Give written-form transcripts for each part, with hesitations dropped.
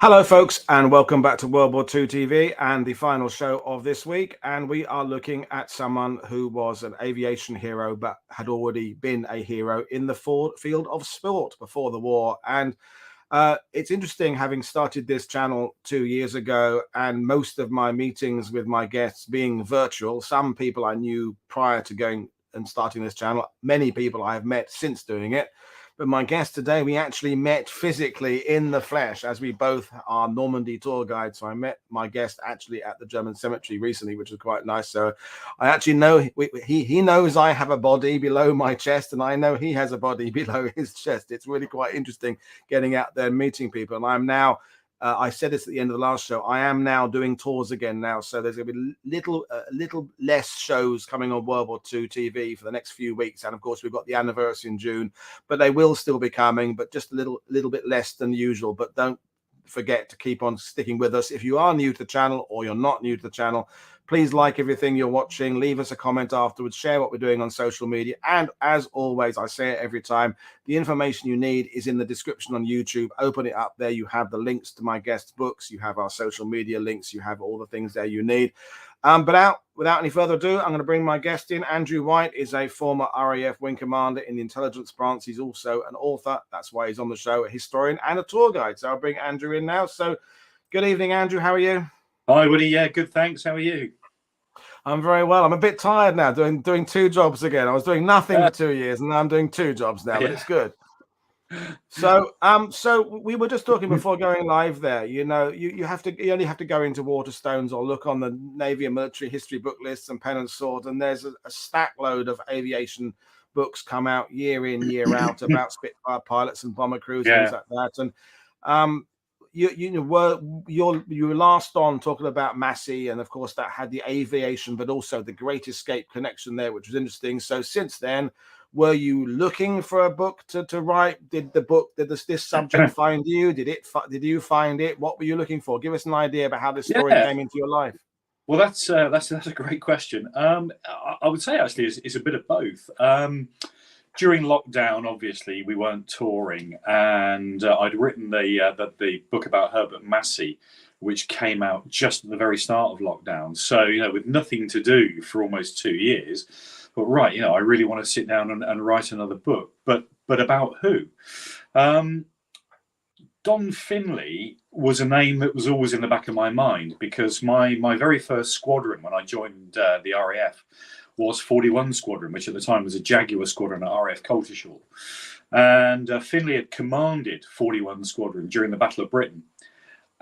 Hello, folks, and welcome back to World War II TV and the final show of this week. And we are looking at someone who was an aviation hero, but had already been a hero in the field of sport before the war. And it's interesting, having started this channel 2 years ago, and most of my meetings with my guests being virtual. Some people I knew prior to going and starting this channel, many people I have met since doing it. But my guest today, we actually met physically in the flesh, as we both are Normandy tour guides. So I met my guest actually at the German cemetery recently, which was quite nice. So I actually know he knows I have a body below my chest, and I know he has a body below his chest. It's really quite interesting getting out there and meeting people. And I'm now, I said this at the end of the last show, I am now doing tours again now. So there's going to be little less shows coming on World War II TV for the next few weeks. And of course, we've got the anniversary in June, but they will still be coming, but just a little bit less than usual. But don't forget to keep on sticking with us. If you are new to the channel or you're not new to the channel, please like everything you're watching, leave us a comment afterwards, share what we're doing on social media. And as always, I say it every time, the information you need is in the description on YouTube. Open it up there. You have the links to my guests' books. You have our social media links. You have all the things there you need. But without any further ado, I'm going to bring my guest in. Andrew White is a former RAF wing commander in the intelligence branch. He's also an author. That's why he's on the show, a historian and a tour guide. So I'll bring Andrew in now. So good evening, Andrew. How are you? Hi, Woody. Yeah, good. Thanks. How are you? I'm very well. I'm a bit tired now, doing two jobs again. I was doing nothing for 2 years, and now I'm doing two jobs now, but it's good. So we were just talking before going live there. You know, you only have to go into Waterstones or look on the Navy and military history book lists and pen and sword, and there's a stack load of aviation books come out year in, year out about Spitfire pilots and bomber crews, things like that. And you were last on talking about Massey, and of course that had the aviation, but also the Great Escape connection there, which was interesting. So since then, were you looking for a book to write? Did this subject find you? Did you find it? What were you looking for? Give us an idea about how this story came into your life. Well, that's a great question. I would say actually it's a bit of both. During lockdown, obviously, we weren't touring, and I'd written the book about Herbert Massey, which came out just at the very start of lockdown. So, with nothing to do for almost 2 years, but right, I really want to sit down and write another book. But about who? Don Finlay was a name that was always in the back of my mind, because my very first squadron when I joined the RAF was 41 Squadron, which at the time was a Jaguar squadron at RAF Coltishall. And Finlay had commanded 41 Squadron during the Battle of Britain.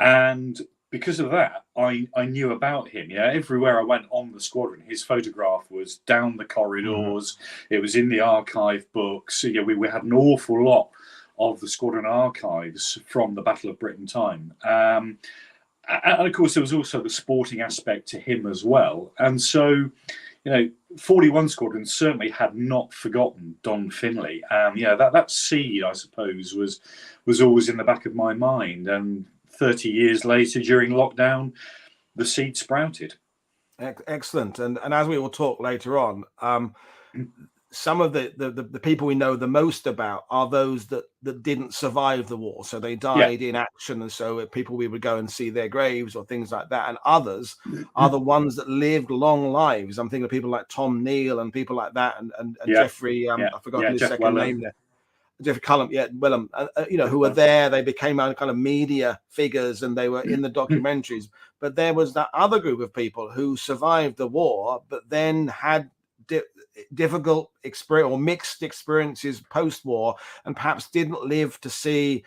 And because of that, I knew about him. Everywhere I went on the squadron, his photograph was down the corridors. It was in the archive books. We had an awful lot of the squadron archives from the Battle of Britain time. And of course, there was also the sporting aspect to him as well. And so, 41 Squadron certainly had not forgotten Don Finlay. That seed, I suppose, was always in the back of my mind. And 30 years later, during lockdown, the seed sprouted. Excellent. And as we will talk later on, some of the people we know the most about are those that didn't survive the war. So they died in action. And so people, we would go and see their graves or things like that. And others are the ones that lived long lives. I'm thinking of people like Tom Neal and people like that. And Jeffrey, I forgot his second name there. Jeffrey Cullum, Willem, who were there. They became kind of media figures, and they were in the documentaries. But there was that other group of people who survived the war, but then had difficult experience or mixed experiences post-war, and perhaps didn't live to see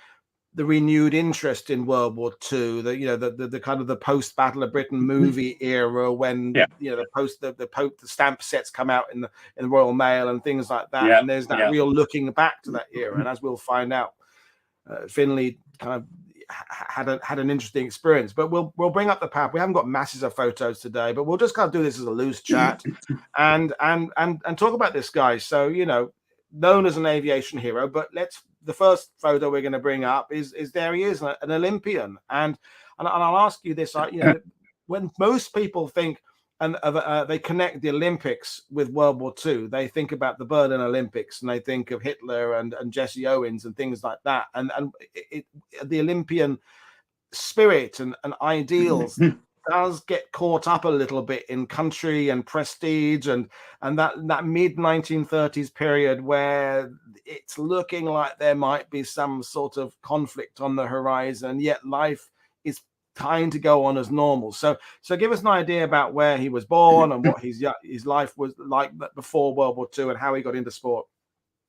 the renewed interest in World War II, the kind of the post-Battle of Britain movie era, when the stamp sets come out in the Royal Mail and things like that, and there's that real looking back to that era. And as we'll find out, Finlay kind of had an interesting experience. But we'll bring up the PowerPoint. We haven't got masses of photos today, but we'll just kind of do this as a loose chat and talk about this guy. So, known as an aviation hero, but the first photo we're going to bring up is there he is, an Olympian. And I'll ask you this, when most people think and they connect the Olympics with World War II, they think about the Berlin Olympics, and they think of Hitler and Jesse Owens and things like that. And the Olympian spirit and ideals does get caught up a little bit in country and prestige and that mid 1930s period where it's looking like there might be some sort of conflict on the horizon, and yet life is trying to go on as normal. So give us an idea about where he was born and what his life was like before World War II and how he got into sport.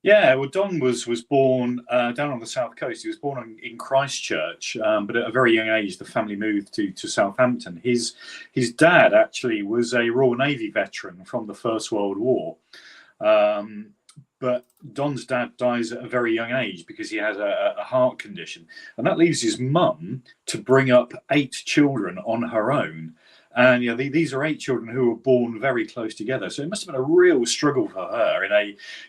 Yeah, well, Don was born down on the south coast. He was born in Christchurch, but at a very young age, the family moved to Southampton. His dad actually was a Royal Navy veteran from the First World War, but Don's dad dies at a very young age because he has a heart condition, and that leaves his mum to bring up 8 children on her own. And these are 8 children who were born very close together. So it must have been a real struggle for her in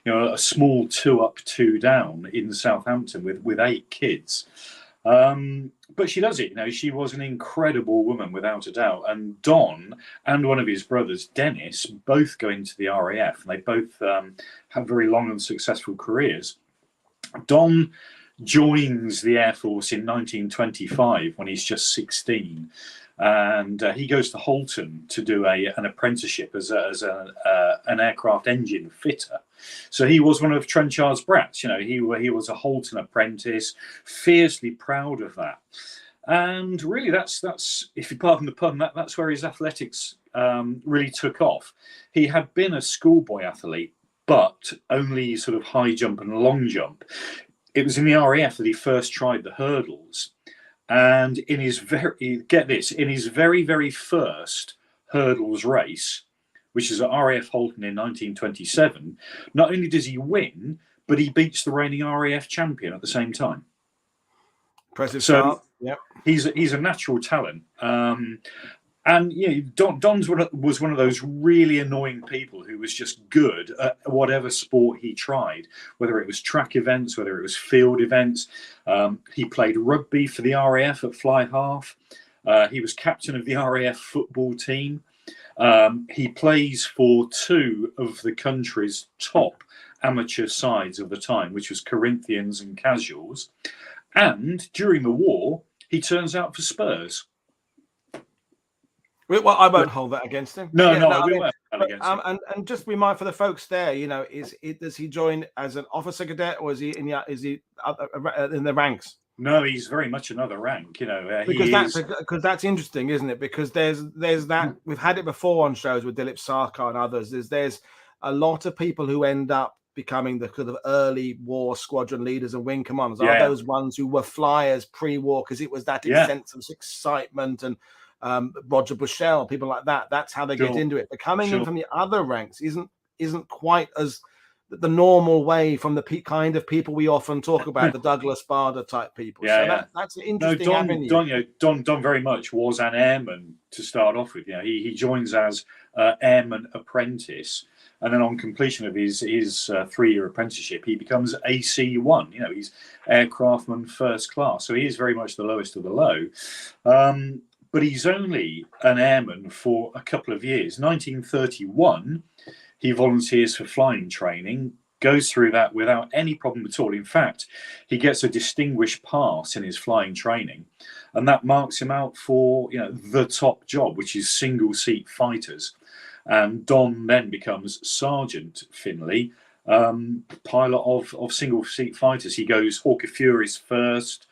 a small 2 up, 2 down in Southampton with 8 kids. But she does it. She was an incredible woman without a doubt. And Don and one of his brothers, Dennis, both go into the RAF, and they both have very long and successful careers. Don joins the Air Force in 1925 when he's just 16. And he goes to Halton to do an apprenticeship as an aircraft engine fitter. So he was one of Trenchard's brats. He was a Halton apprentice, fiercely proud of that. And really, that's if you pardon the pun, that's where his athletics really took off. He had been a schoolboy athlete, but only sort of high jump and long jump. It was in the RAF that he first tried the hurdles. And in his very, very first hurdles race, which is at RAF Halton in 1927, not only does he win, but he beats the reigning RAF champion at the same time. Impressive start. Yep. He's a natural talent. And Don was one of those really annoying people who was just good at whatever sport he tried, whether it was track events, whether it was field events. He played rugby for the RAF at fly half. He was captain of the RAF football team. He plays for 2 of the country's top amateur sides of the time, which was Corinthians and Casuals. And during the war, he turns out for Spurs. Well, I won't hold that against him. No, I won't hold that against him. And just be mindful for the folks there. Does he join as an officer cadet, or is he in the ranks? No, he's very much another rank. Because that's interesting, isn't it? Because there's that we've had it before on shows with Dilip Sarkar and others. There's a lot of people who end up becoming the kind of early war squadron leaders and wing commanders. Are those ones who were flyers pre-war because it was that sense of excitement and Roger Bushell, people like that. That's how they get into it. But coming in from the other ranks isn't quite as the normal way from the kind of people we often talk about, the Douglas Bader type people. That's an interesting avenue. Don very much was an airman to start off with. He joins as airman apprentice, and then on completion of his 3-year apprenticeship, he becomes AC1. He's aircraftman first class, so he is very much the lowest of the low. But he's only an airman for a couple of years. 1931, he volunteers for flying training, goes through that without any problem at all. In fact, he gets a distinguished pass in his flying training, and that marks him out for the top job, which is single-seat fighters. And Don then becomes Sergeant Finlay, pilot of single-seat fighters. He goes Hawker Furies first.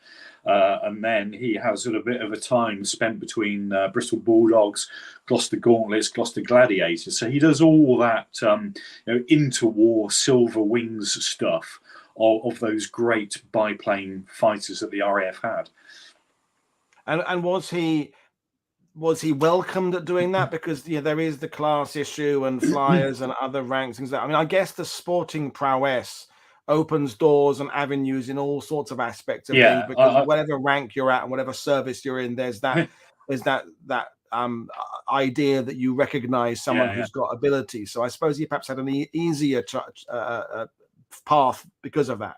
And then he has a bit of a time spent between Bristol Bulldogs, Gloucester Gauntlets, Gloucester Gladiators. So he does all that interwar Silver Wings stuff of those great biplane fighters that the RAF had. And was he welcomed at doing that? Because there is the class issue and flyers and other ranks, things like that. I mean, I guess the sporting prowess opens doors and avenues in all sorts of aspects of things, because whatever rank you're at and whatever service you're in, there's that idea that you recognize someone who's got ability. So I suppose he perhaps had an easier path because of that.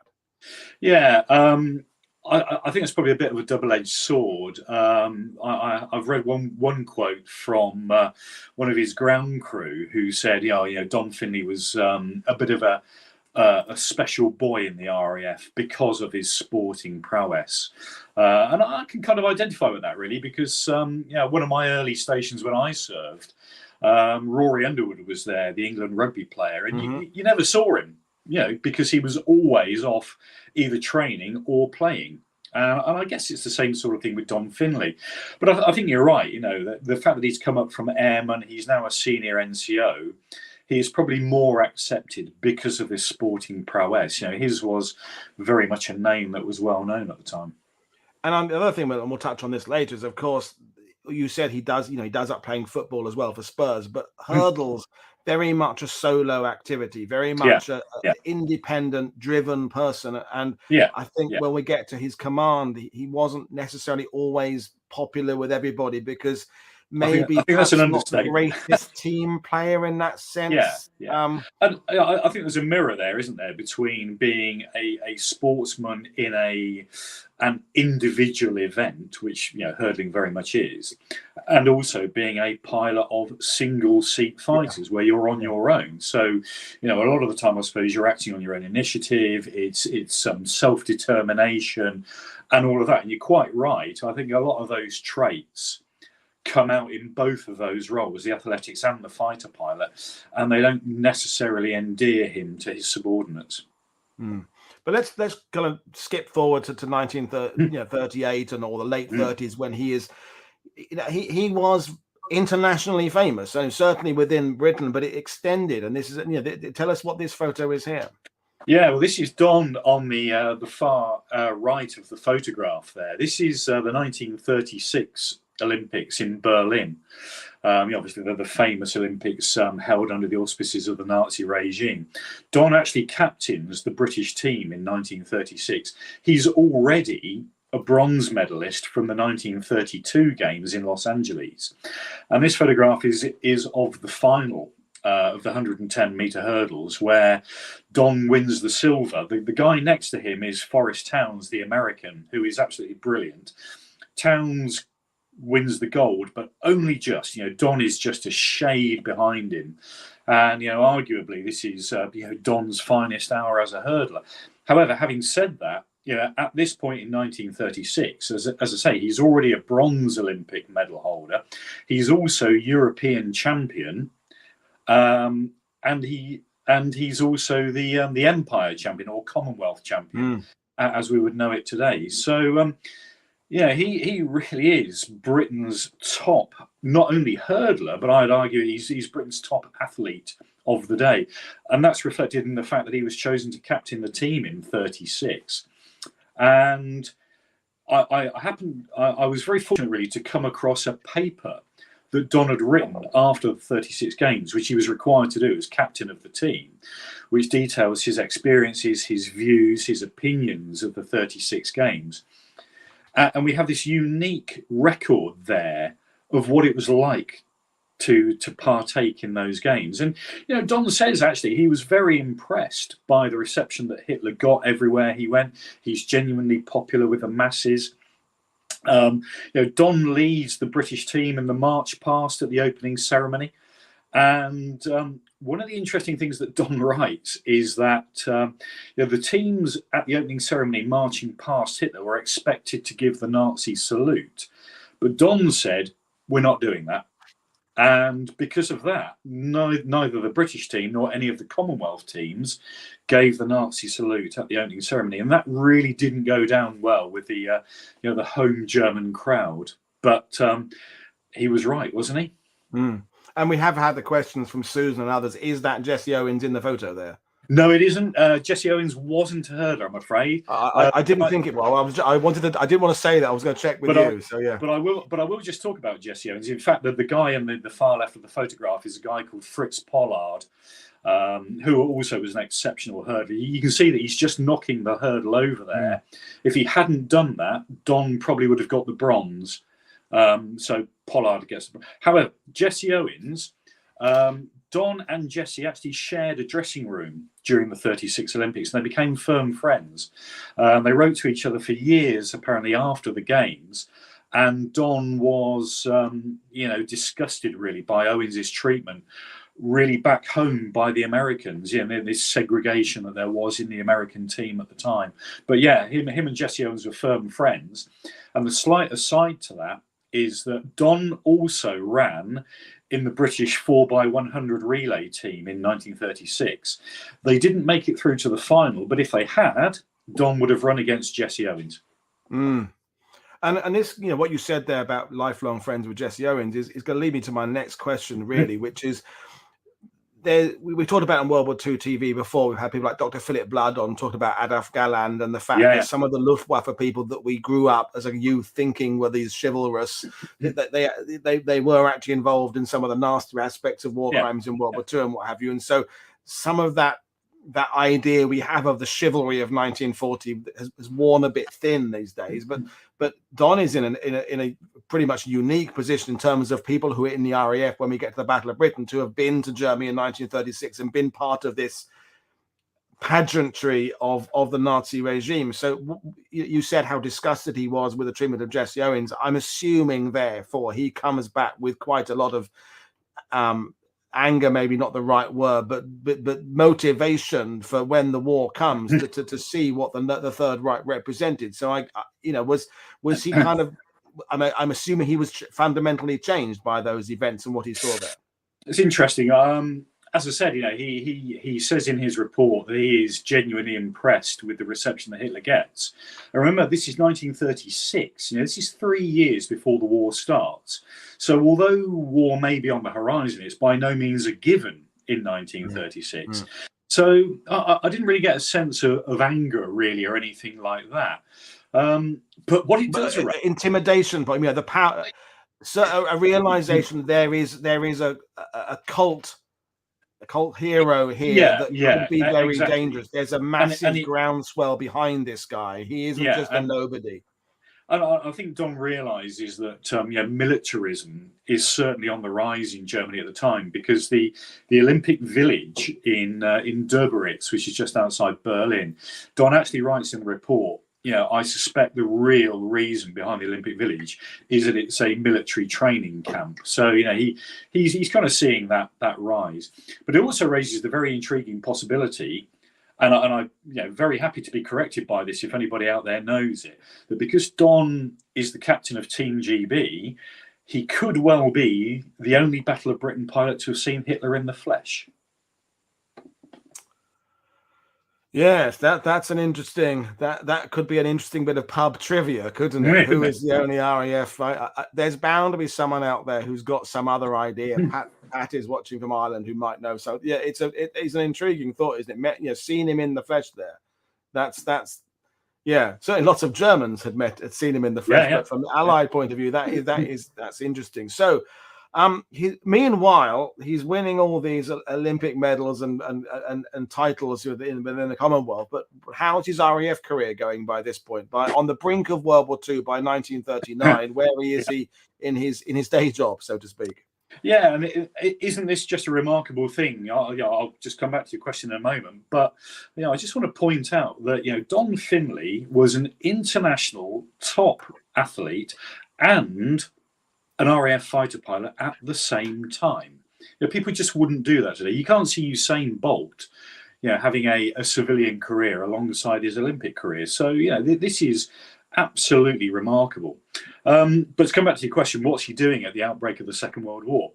I think it's probably a bit of a double-edged sword. I've read one quote from one of his ground crew who said, Don Finlay was a bit of a a special boy in the RAF because of his sporting prowess. And I can kind of identify with that, really, because one of my early stations when I served, Rory Underwood was there, the England rugby player, and you never saw him, because he was always off either training or playing. And I guess it's the same sort of thing with Don Finlay. But I think you're right, the fact that he's come up from airman, he's now a senior NCO, he is probably more accepted because of his sporting prowess. His was very much a name that was well known at the time. And the other thing, and we'll touch on this later, is of course, you said he does up playing football as well for Spurs, but hurdles, very much a solo activity, very much an independent, driven person. And I think when we get to his command, he wasn't necessarily always popular with everybody because maybe I think that's an not the greatest team player in that sense. And I think there's a mirror there, isn't there, between being a sportsman in an individual event, which hurdling very much is, and also being a pilot of single seat fighters where you're on your own. So a lot of the time I suppose you're acting on your own initiative, it's some self-determination and all of that, and you're quite right. I think a lot of those traits come out in both of those roles, the athletics and the fighter pilot, and they don't necessarily endear him to his subordinates. But let's kind of skip forward to 1938 and all the late 30s when he is, he was internationally famous, so certainly within Britain, but it extended. And this is, tell us what this photo is here. Yeah, well, this is Don on the far right of the photograph there. This is the 1936 Olympics in Berlin. Obviously, they're the famous Olympics held under the auspices of the Nazi regime. Don actually captains the British team in 1936. He's already a bronze medalist from the 1932 games in Los Angeles. And this photograph is of the final of the 110-metre hurdles, where Don wins the silver. The guy next to him is Forrest Towns, the American, who is absolutely brilliant. Towns wins the gold, but only just. Don is just a shade behind him, and arguably this is Don's finest hour as a hurdler. However, having said that, at this point in 1936, as I say, he's already a bronze Olympic medal holder. He's also European champion, and he's also the Empire champion or Commonwealth champion, as we would know it today. So. He really is Britain's top, not only hurdler, but I'd argue he's Britain's top athlete of the day. And that's reflected in the fact that he was chosen to captain the team in 36. And I was very fortunate, really, to come across a paper that Don had written after the 36 games, which he was required to do as captain of the team, which details his experiences, his views, his opinions of the 36 games. And we have this unique record there of what it was like to partake in those games. And, Don says, actually, he was very impressed by the reception that Hitler got everywhere he went. He's genuinely popular with the masses. Don leads the British team in the march past at the opening ceremony. And one of the interesting things that Don writes is that the teams at the opening ceremony marching past Hitler were expected to give the Nazi salute. But Don said, we're not doing that. And because of that, neither the British team nor any of the Commonwealth teams gave the Nazi salute at the opening ceremony. And that really didn't go down well with the home German crowd. But he was right, wasn't he? And we have had the questions from Susan and others. Is that Jesse Owens in the photo there? No, it isn't. Jesse Owens wasn't a hurdler, I'm afraid. I didn't think it was. I didn't want to say that. I was going to check with you. So yeah. But I will just talk about Jesse Owens. In fact, the guy in the far left of the photograph is a guy called Fritz Pollard, who also was an exceptional hurdler. You can see that he's just knocking the hurdle over there. If he hadn't done that, Don probably would have got the bronze. So Pollard gets the bronze. However, Jesse Owens, Don and Jesse actually shared a dressing room during the 36 Olympics, and they became firm friends. They wrote to each other for years, apparently, after the games. And Don was, disgusted, really, by Owens's treatment really back home by the Americans, this segregation that there was in the American team at the time. But yeah, him and Jesse Owens were firm friends. And the slight aside to that is that Don also ran in the British 4x100 relay team in 1936. They didn't make it through to the final, but if they had, Don would have run against Jesse Owens. Mm. And this, what you said there about lifelong friends with Jesse Owens is going to lead me to my next question, really, which is, we talked about in World War II TV before. We've had people like Dr. Philip Blood on talking about Adolf Galland and the fact that some of the Luftwaffe people that we grew up as a youth thinking were these chivalrous, that they were actually involved in some of the nasty aspects of war crimes in World War II and what have you. And so some of that idea we have of the chivalry of 1940 has worn a bit thin these days. But Don is in a pretty much unique position in terms of people who are in the RAF when we get to the Battle of Britain, to have been to Germany in 1936 and been part of this pageantry of the Nazi regime. So you said how disgusted he was with the treatment of Jesse Owens. I'm assuming, therefore, he comes back with quite a lot of anger, maybe not the right word, but motivation for when the war comes to see what the Third Reich represented. So was he kind of? I'm assuming he was fundamentally changed by those events and what he saw there. It's interesting. As I said, he says in his report that he is genuinely impressed with the reception that Hitler gets. And remember, this is 1936. This is 3 years before the war starts. So although war may be on the horizon, it's by no means a given in 1936. Mm. So I didn't really get a sense of anger, really, or anything like that. But what it does, intimidation, but the power, so a realization there is a cult hero here that could be very dangerous. There's a massive groundswell behind this guy. He isn't just a nobody. And I think Don realizes that militarism is certainly on the rise in Germany at the time, because the Olympic village in Döberitz, which is just outside Berlin, Don actually writes in the report, I suspect the real reason behind the Olympic Village is that it's a military training camp. So, he's kind of seeing that rise. But it also raises the very intriguing possibility, and I'm very happy to be corrected by this if anybody out there knows it, that because Don is the captain of Team GB, he could well be the only Battle of Britain pilot to have seen Hitler in the flesh. Yes, that's an interesting, that could be an interesting bit of pub trivia, couldn't it? Who is the only RAF? There's bound to be someone out there who's got some other idea. Pat is watching from Ireland who might know. So yeah, it's an intriguing thought, isn't it? Seen him in the flesh there. That's certainly lots of Germans had seen him in the flesh, but from the Allied point of view, that's interesting. So. Meanwhile, he's winning all these Olympic medals and titles within the Commonwealth. But how's his RAF career going by this point? On the brink of World War II by 1939, where is he in his day job, so to speak? Yeah, and isn't this just a remarkable thing? I'll just come back to your question in a moment. But I just want to point out that Don Finlay was an international top athlete and an RAF fighter pilot at the same time. People just wouldn't do that today. You can't see Usain Bolt, having a civilian career alongside his Olympic career. So, this is absolutely remarkable. But to come back to your question, what's he doing at the outbreak of the Second World War?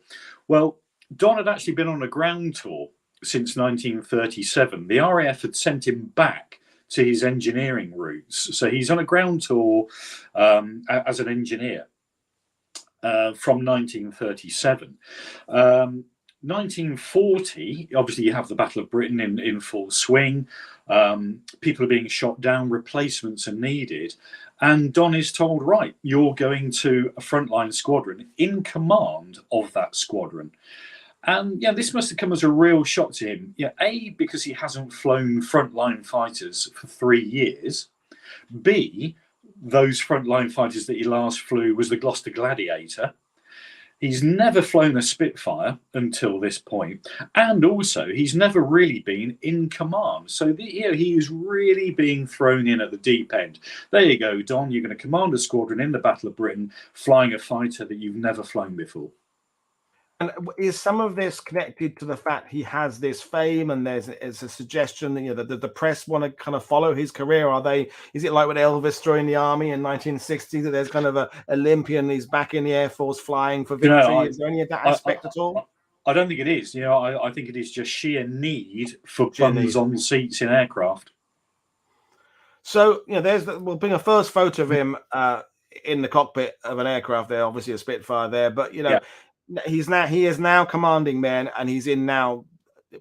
Well, Don had actually been on a ground tour since 1937. The RAF had sent him back to his engineering roots. So he's on a ground tour as an engineer. From 1937. 1940, obviously you have the Battle of Britain in full swing. People are being shot down, replacements are needed. And Don is told, right, you're going to a frontline squadron in command of that squadron. And this must have come as a real shock to him. A, because he hasn't flown frontline fighters for 3 years. B, those frontline fighters that he last flew was the Gloucester Gladiator. He's never flown a Spitfire until this point. And also, he's never really been in command. So he is really being thrown in at the deep end. There you go, Don. You're going to command a squadron in the Battle of Britain, flying a fighter that you've never flown before. And is some of this connected to the fact he has this fame, and there's a suggestion that, the press want to kind of follow his career? Is it like with Elvis joined the army in 1960 that there's kind of a Olympian, he's back in the Air Force flying for victory? Is there any of that aspect at all? I don't think it is. I think it is just sheer need for bums on seats in aircraft. So, we'll bring a first photo of him in the cockpit of an aircraft there, obviously a Spitfire there, but he is now commanding men, and he's in now.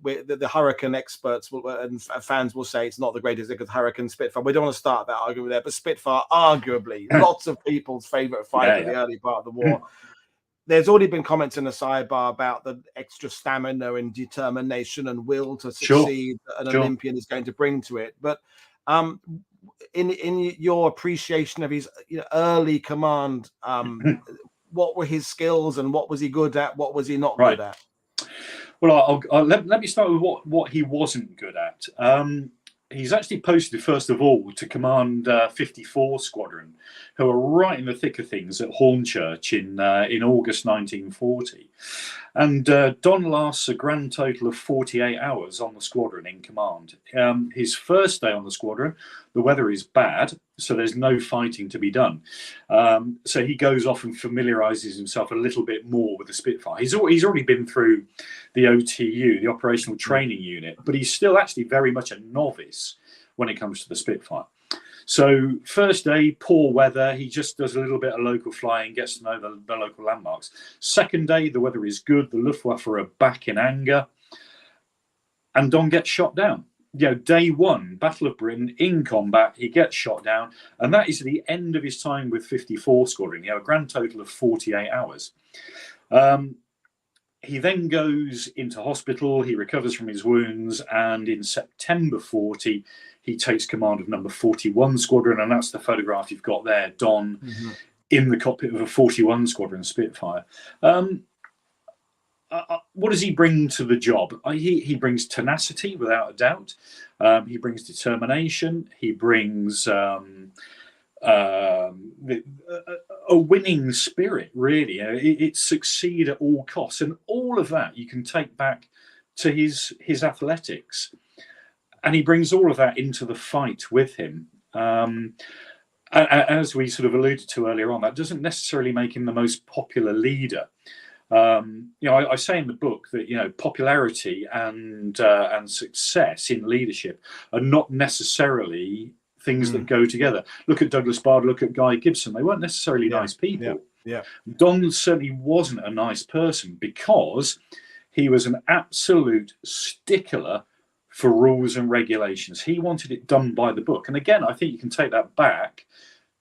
The Hurricane experts and fans will say it's not the greatest because Hurricane Spitfire. We don't want to start that argument there, but Spitfire, arguably, lots of people's favorite fighter in the early part of the war. There's already been comments in the sidebar about the extra stamina and determination and will to succeed that an Olympian is going to bring to it. But in your appreciation of his early command, what were his skills and what was he good at? What was he not good at? Well, let me start with what he wasn't good at. He's actually posted, first of all, to command 54 Squadron, who are right in the thick of things at Hornchurch in August 1940. And Don lasts a grand total of 48 hours on the squadron in command. His first day on the squadron, the weather is bad, so there's no fighting to be done. So he goes off and familiarises himself a little bit more with the Spitfire. He's already been through the OTU, the Operational Training Unit, but he's still actually very much a novice when it comes to the Spitfire. So first day, poor weather. He just does a little bit of local flying, gets to know the local landmarks. Second day, the weather is good. The Luftwaffe are back in anger. And Don gets shot down. Day one, Battle of Britain, in combat, he gets shot down. And that is the end of his time with 54 Squadron. A grand total of 48 hours. He then goes into hospital. He recovers from his wounds. And in September 40, he takes command of number 41 Squadron, and that's the photograph you've got there, Don in the cockpit of a 41 Squadron Spitfire. What does he bring to the job? He brings tenacity, without a doubt. He brings determination. He brings a winning spirit, really. It's succeed at all costs. And all of that you can take back to his athletics. And he brings all of that into the fight with him. As we sort of alluded to earlier on, that doesn't necessarily make him the most popular leader. I say in the book that popularity and success in leadership are not necessarily things that go together. Look at Douglas Bader, look at Guy Gibson. They weren't necessarily nice people. Yeah. Don certainly wasn't a nice person because he was an absolute stickler for rules and regulations. He wanted it done by the book. And again, I think you can take that back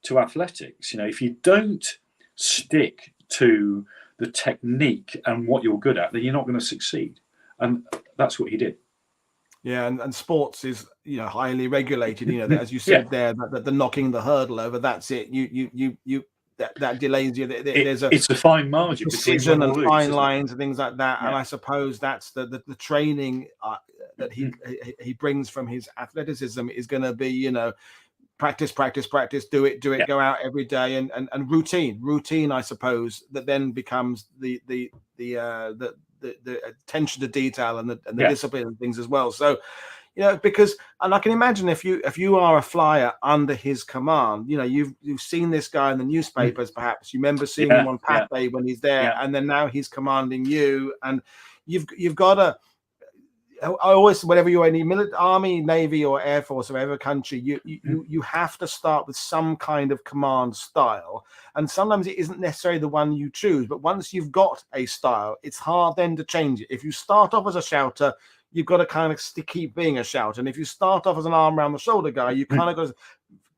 to athletics. If you don't stick to the technique and what you're good at, then you're not going to succeed. And that's what he did. Yeah, and sports is highly regulated. As you said there, that the knocking the hurdle over, that's it. That delays you. It's a fine margin, precision and fine lines and things like that. Yeah. And I suppose that's the training that he brings from his athleticism is going to be practice, do it, go out every day, and routine. I suppose that then becomes the attention to detail and the discipline and things as well. So. Because, and I can imagine if you are a flyer under his command, you've seen this guy in the newspapers, perhaps you remember seeing him on Pathé when he's there, and then now he's commanding you, and you've got to. I always, whenever you're in the army, navy, or air force of every country, you have to start with some kind of command style, and sometimes it isn't necessarily the one you choose. But once you've got a style, it's hard then to change it. If you start off as a shouter, you've got to kind of keep being a shouter. And if you start off as an arm around the shoulder guy, you kind of got to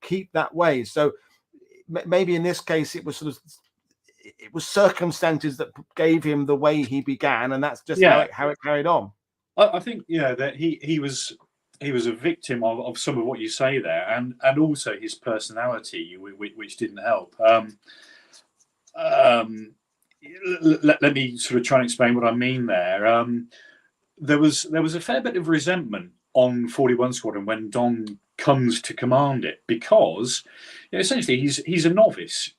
keep that way. So maybe in this case, it was circumstances that gave him the way he began, and that's just how it carried on. I think that he was a victim of some of what you say there, and also his personality, which didn't help. Let me sort of try and explain what I mean there. There was a fair bit of resentment on 41 Squadron when Don comes to command it, because essentially he's a novice.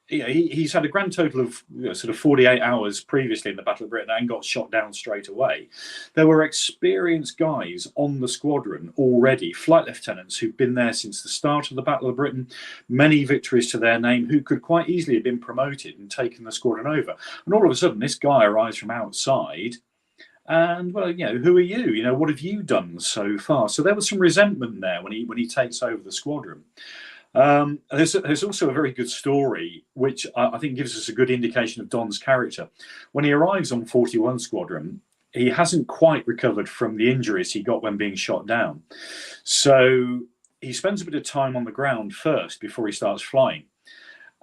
he's had a grand total of sort of 48 hours previously in the Battle of Britain and got shot down straight away. There were experienced guys on the squadron already, flight lieutenants who'd been there since the start of the Battle of Britain, many victories to their name, who could quite easily have been promoted and taken the squadron over. And all of a sudden, this guy arrives from outside. And, well, who are you? What have you done so far? So there was some resentment there when he takes over the squadron. There's also a very good story, which I think gives us a good indication of Don's character. When he arrives on 41 Squadron, he hasn't quite recovered from the injuries he got when being shot down. So he spends a bit of time on the ground first before he starts flying.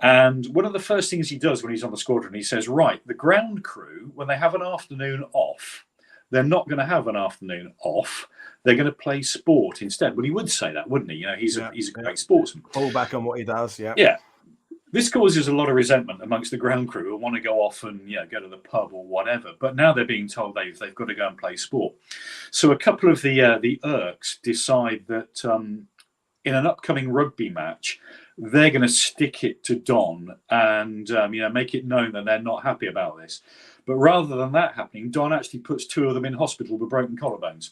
And one of the first things he does when he's on the squadron, he says, right, the ground crew, when they have an afternoon off, they're not going to have an afternoon off. They're going to play sport instead. Well, he would say that, wouldn't he? He's a great sportsman. Pull back on what he does, yeah. Yeah. This causes a lot of resentment amongst the ground crew who want to go off and go to the pub or whatever. But now they're being told they've got to go and play sport. So a couple of the Irks decide that in an upcoming rugby match, they're going to stick it to Don and make it known that they're not happy about this. But rather than that happening, Don actually puts two of them in hospital with broken collarbones.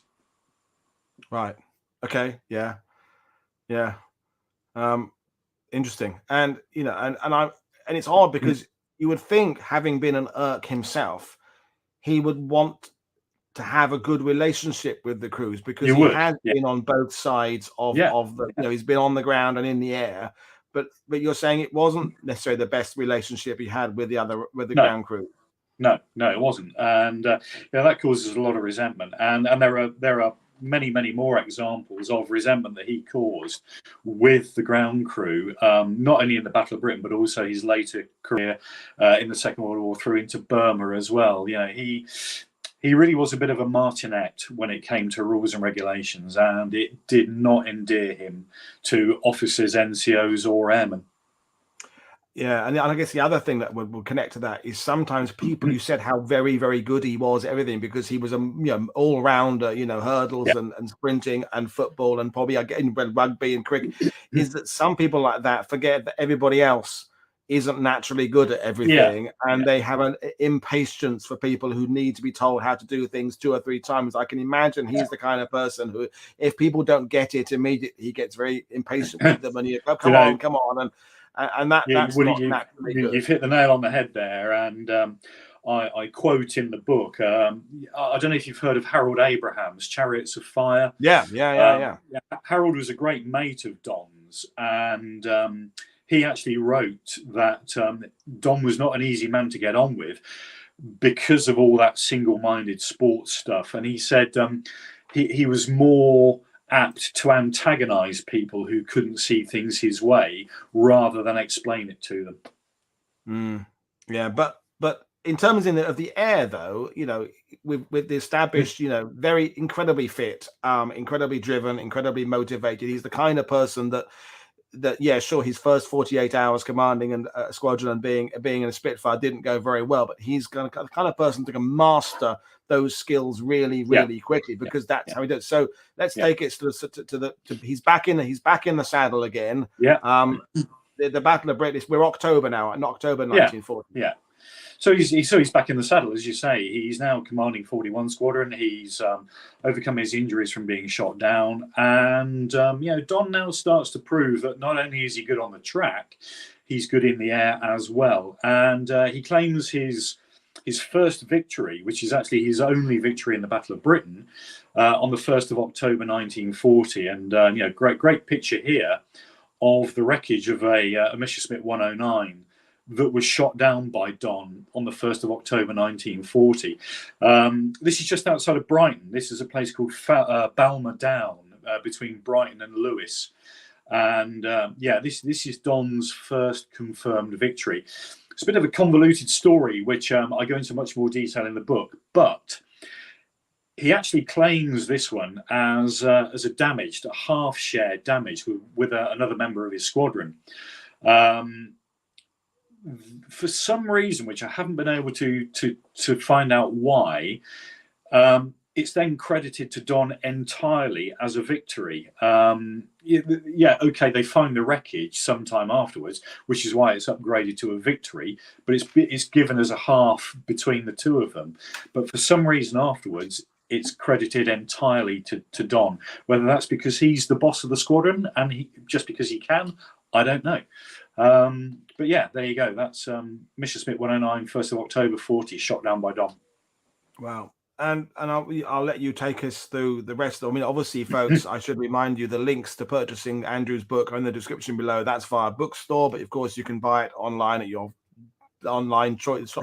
Right. Okay. Yeah. Yeah. Interesting. And and it's odd because you would think, having been an Irk himself, he would want to have a good relationship with the crews, because he has been on both sides of the. He's been on the ground and in the air. But you're saying it wasn't necessarily the best relationship he had with the ground crew. No, it wasn't, and that causes a lot of resentment. And there are many more examples of resentment that he caused with the ground crew, not only in the Battle of Britain but also his later career in the Second World War through into Burma as well. He really was a bit of a martinet when it came to rules and regulations, and it did not endear him to officers, NCOs, or airmen. Yeah, and I guess the other thing that would connect to that is sometimes people, you said how very, very good he was at everything, because he was a all rounder, hurdles and sprinting and football and probably again rugby and cricket. Is that some people like that forget that everybody else isn't naturally good at everything, and they have an impatience for people who need to be told how to do things 2 or 3 times. I can imagine he's the kind of person who, if people don't get it immediately, he gets very impatient with them, and you go, come on, and that's not naturally good. You've hit the nail on the head there, and I quote in the book. I don't know if you've heard of Harold Abraham's Chariots of Fire. Yeah. Harold was a great mate of Don's, and he actually wrote that Don was not an easy man to get on with because of all that single-minded sports stuff. And he said he was more apt to antagonize people who couldn't see things his way rather than explain it to them. Yeah, but in terms of the air, though, with the established, very incredibly fit, incredibly driven, incredibly motivated. He's the kind of person that sure, his first 48 hours commanding a squadron and being in a Spitfire didn't go very well, but he's the kind of person that can master those skills really quickly, because that's how he does. So let's take it to he's back in the saddle again. The Battle of Britain, we're October now, in October 1940. So he's back in the saddle, as you say. He's now commanding 41 Squadron. He's overcome his injuries from being shot down, and Don now starts to prove that not only is he good on the track, he's good in the air as well. And he claims his first victory, which is actually his only victory in the Battle of Britain, on the 1st of October 1940. And great picture here of the wreckage of a Messerschmitt 109. That was shot down by Don on the 1st of October 1940. This is just outside of Brighton. This is a place called Balmer Down, between Brighton and Lewes. And this is Don's first confirmed victory. It's a bit of a convoluted story, which I go into much more detail in the book. But he actually claims this one as a damaged, a half-share damage with another member of his squadron. For some reason, which I haven't been able to find out why, it's then credited to Don entirely as a victory. Okay, they find the wreckage sometime afterwards, which is why it's upgraded to a victory, but it's given as a half between the two of them. But for some reason afterwards, it's credited entirely to Don. Whether that's because he's the boss of the squadron and just because he can, I don't know. But yeah, there you go. That's Mission Smith 109, 1st of October 40, shot down by Don. Wow. And I'll let you take us through the rest. I mean, obviously, folks, I should remind you the links to purchasing Andrew's book are in the description below. That's via bookstore, but of course, you can buy it online at your online choice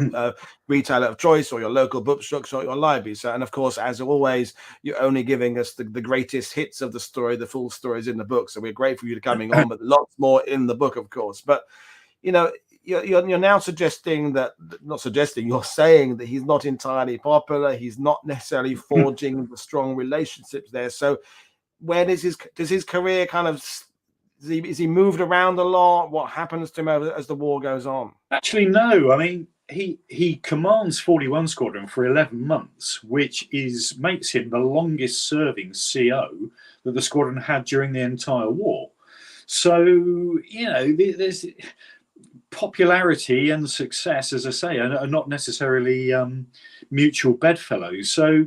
retailer of choice, or your local bookshop, or your library. So, and of course, as always, you're only giving us the greatest hits of the story. The full story is in the book, so we're grateful for you coming on, but lots more in the book, of course. But you know, you're now suggesting that, not suggesting, you're saying that he's not entirely popular. He's not necessarily forging the strong relationships there. So where does his career kind of, is he moved around a lot? What happens to him as the war goes on? Actually, no. I mean, he commands 41 Squadron for 11 months, which makes him the longest serving CO that the squadron had during the entire war. So, you know, there's popularity and success, as I say, are not necessarily mutual bedfellows. So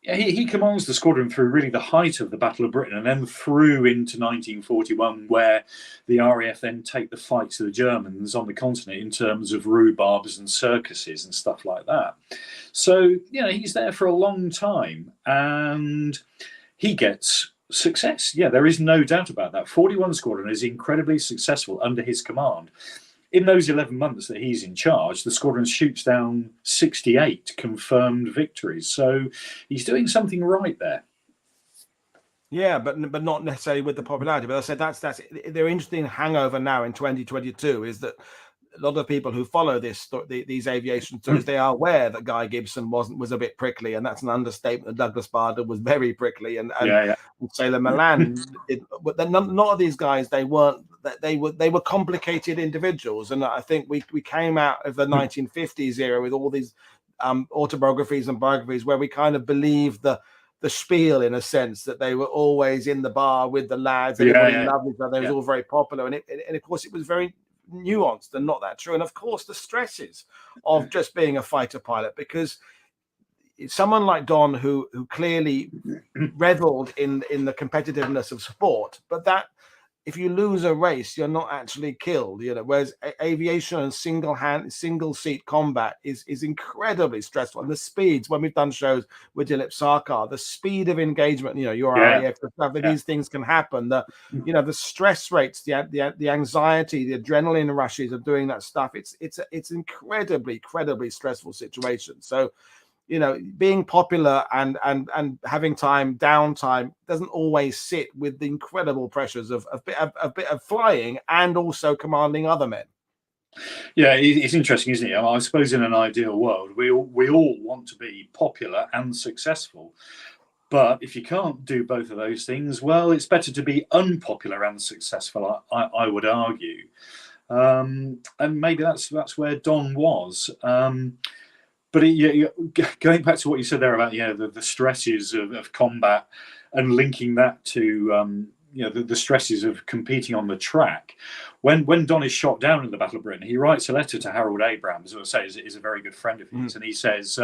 he commands the squadron through really the height of the Battle of Britain, and then through into 1941, where the RAF then take the fight to the Germans on the continent in terms of rhubarbs and circuses and stuff like that. So, you know, he's there for a long time, and he gets success. Yeah, there is no doubt about that. 41 Squadron is incredibly successful under his command. In those 11 months that he's in charge, the squadron shoots down 68 confirmed victories. So he's doing something right there. Yeah, but not necessarily with the popularity. But I said that's the interesting hangover now in 2022 is that a lot of people who follow these aviation stories, they are aware that Guy Gibson was a bit prickly, and that's an understatement. Douglas Bader was very prickly, and Sailor Milan. But none of these guys, they were complicated individuals, and I think we came out of the 1950s era with all these autobiographies and biographies where we kind of believed the spiel, in a sense, that they were always in the bar with the lads, everybody loved each other, it was all very popular, and of course it was very nuanced and not that true. And of course the stresses of just being a fighter pilot, because someone like Don who clearly reveled in the competitiveness of sport, but that if you lose a race, you're not actually killed, you know. Whereas aviation and single seat combat is incredibly stressful. And the speeds, when we've done shows with Dilip Sarkar, the speed of engagement, you know, your RAF, the stuff that these things can happen. The stress rates, the anxiety, the adrenaline rushes of doing that stuff. It's incredibly stressful situation. So, you know, being popular and having downtime doesn't always sit with the incredible pressures of flying and also commanding other men. Yeah, it's interesting, isn't it? I suppose in an ideal world, we all want to be popular and successful. But if you can't do both of those things, well, it's better to be unpopular and successful, I would argue. And maybe that's where Don was. But going back to what you said there about the stresses of combat and linking that to the stresses of competing on the track. When Don is shot down in the Battle of Britain, he writes a letter to Harold Abrams, who I say is a very good friend of his, and he says,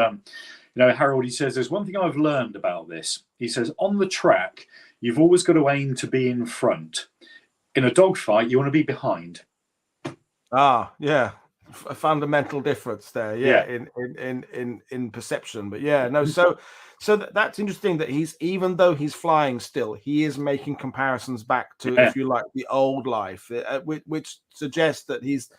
Harold, he says, there's one thing I've learned about this. He says, on the track, you've always got to aim to be in front. In a dogfight, you want to be behind. Ah, yeah. A fundamental difference there, in perception, but so that's interesting that even though he's flying still, he is making comparisons back to, if you like, the old life, which suggests that he's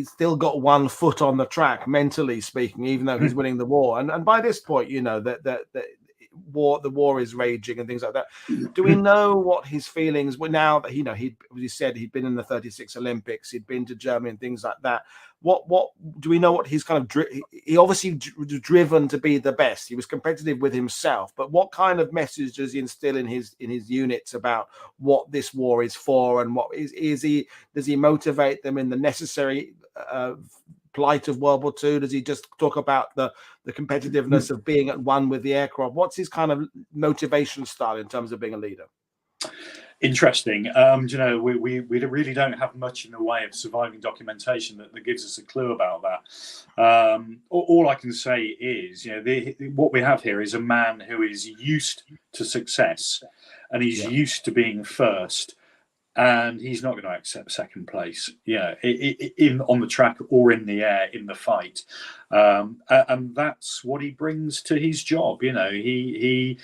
still got one foot on the track, mentally speaking, even though he's winning the war. And by this point, you know that the war is raging and things like that. Do we know what his feelings were now that he said he'd been in the 36 Olympics, he'd been to Germany and things like that? What do we know? What he's kind of he obviously was driven to be the best. He was competitive with himself, but what kind of message does he instill in his units about what this war is for, and what does he motivate them in the necessary plight of World War II? Does he just talk about the competitiveness of being at one with the aircraft? What's his kind of motivation style in terms of being a leader? Interesting. We really don't have much in the way of surviving documentation that gives us a clue about that. All I can say is, what we have here is a man who is used to success, and he's used to being first, and he's not going to accept second place. On the track or in the air in the fight, and that's what he brings to his job. He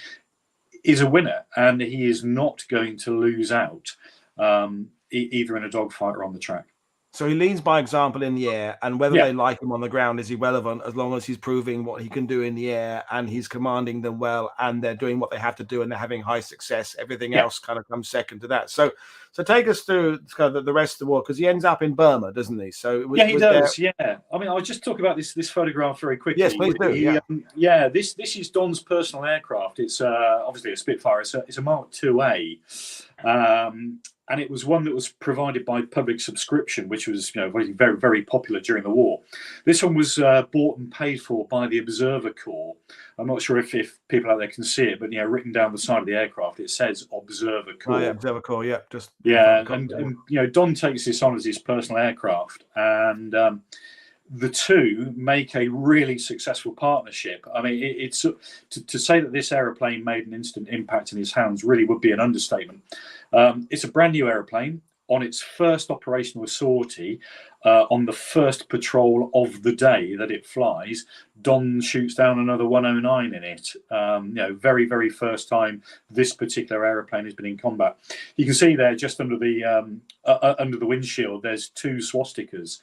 is a winner, and he is not going to lose out, either in a dogfight or on the track. So he leads by example in the air, and whether they like him on the ground is irrelevant as long as he's proving what he can do in the air, and he's commanding them well, and they're doing what they have to do, and they're having high success. Everything else kind of comes second to that. So take us through kind of the rest of the war, because he ends up in Burma, doesn't he? So he does. Yeah, I mean, I'll just talk about this photograph very quickly. Yes, please do. This is Don's personal aircraft. It's obviously a Spitfire. It's a Mark IIA. And it was one that was provided by public subscription, which was very, very, very popular during the war. This one was bought and paid for by the Observer Corps. I'm not sure if people out there can see it, but written down the side of the aircraft, it says Observer Corps. Oh, yeah, Observer Corps, yeah. And Don takes this on as his personal aircraft, and the two make a really successful partnership. I mean, it's to say that this aeroplane made an instant impact in his hands really would be an understatement. It's a brand new aeroplane on its first operational sortie, on the first patrol of the day that it flies. Don shoots down another 109 in it. Very, very first time this particular aeroplane has been in combat. You can see there, just under the windshield, there's two swastikas.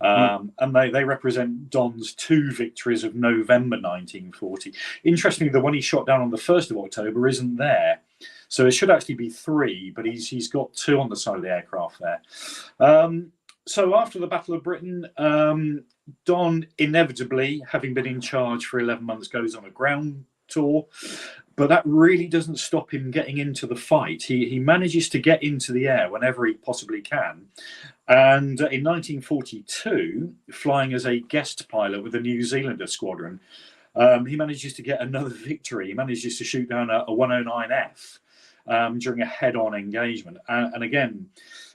And they represent Don's two victories of November 1940. Interestingly, the one he shot down on the 1st of October isn't there. So it should actually be 3, but he's got 2 on the side of the aircraft there. So after the Battle of Britain, Don inevitably, having been in charge for 11 months, goes on a ground tour. But that really doesn't stop him getting into the fight. He manages to get into the air whenever he possibly can. And in 1942, flying as a guest pilot with the New Zealander squadron, he manages to get another victory. He manages to shoot down a 109F during a head-on engagement. And again,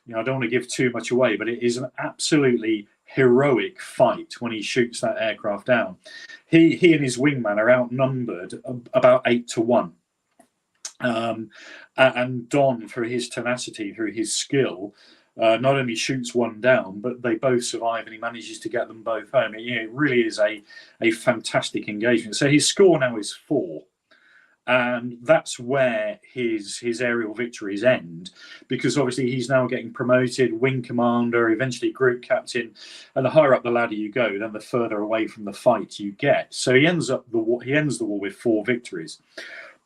I don't want to give too much away, but it is an absolutely heroic fight when he shoots that aircraft down. He and his wingman are outnumbered about 8-1. And Don, through his tenacity, through his skill, not only shoots one down, but they both survive, and he manages to get them both home. It really is a fantastic engagement. So his score now is 4. And that's where his aerial victories end, because obviously he's now getting promoted, wing commander, eventually group captain, and the higher up the ladder you go, then the further away from the fight you get. So he ends the war with 4 victories.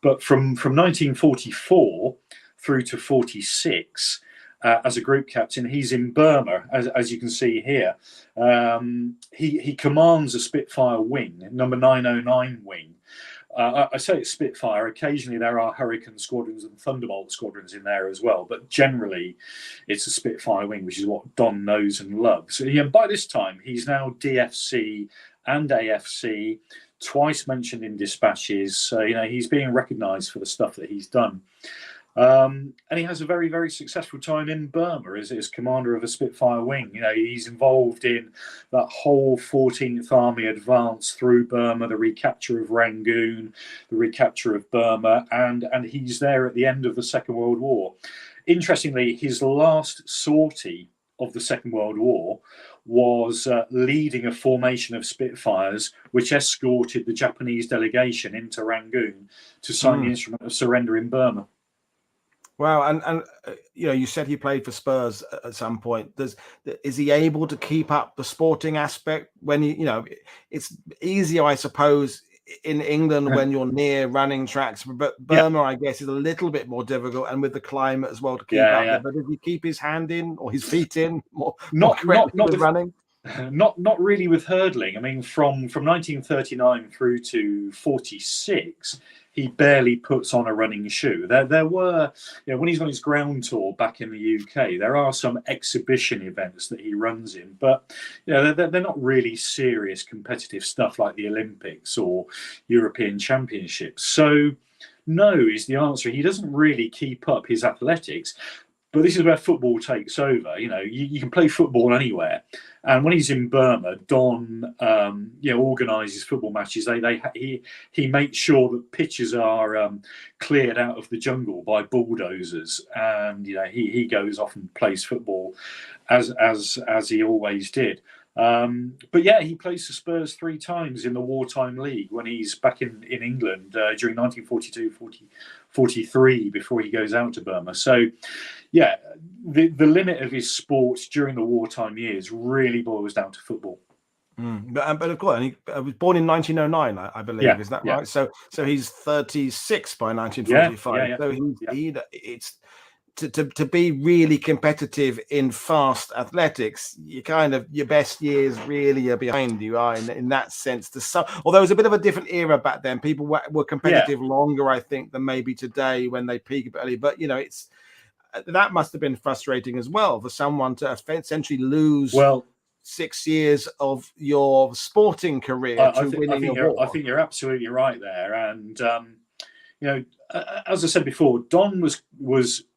But from 1944 through to 46, as a group captain, he's in Burma, as you can see here. He commands a Spitfire wing, number 909 wing. I say it's Spitfire. Occasionally there are Hurricane squadrons and Thunderbolt squadrons in there as well, but generally it's a Spitfire wing, which is what Don knows and loves. So by this time, he's now DFC and AFC, twice mentioned in dispatches. So, he's being recognised for the stuff that he's done. And he has a very, very successful time in Burma as commander of a Spitfire wing. He's involved in that whole 14th Army advance through Burma, the recapture of Rangoon, the recapture of Burma, and he's there at the end of the Second World War. Interestingly, his last sortie of the Second World War was leading a formation of Spitfires which escorted the Japanese delegation into Rangoon to sign the instrument of surrender in Burma. Wow, and you said he played for Spurs at some point. Is he able to keep up the sporting aspect when it's easier, I suppose, in England when you're near running tracks, but Burma, I guess, is a little bit more difficult, and with the climate as well to keep up there. But does he keep his hand in or his feet in not with running? Not really with hurdling. I mean, from 1939 through to 46. he barely puts on a running shoe. There were, when he's on his ground tour back in the UK, there are some exhibition events that he runs in, but they're not really serious competitive stuff like the Olympics or European Championships. So no is the answer. He doesn't really keep up his athletics. But this is where football takes over. You can play football anywhere. And when he's in Burma, Don, organises football matches. He makes sure that pitches are cleared out of the jungle by bulldozers, and he goes off and plays football as he always did. But yeah, he plays for Spurs 3 times in the wartime league when he's back in England during 1942-43 before he goes out to Burma. So yeah, the limit of his sport during the wartime years really boils down to football. But of course, he was born in 1909, I believe. Yeah, is that right? So he's 36 by 1945. Yeah. So it's to be really competitive in fast athletics, your best years really are behind you. In that sense, although it was a bit of a different era back then. People were competitive longer, I think, than maybe today when they peak early. But that must have been frustrating as well for someone to essentially lose 6 years of your sporting career winning a war. I think you're absolutely right there. And as I said before, Don was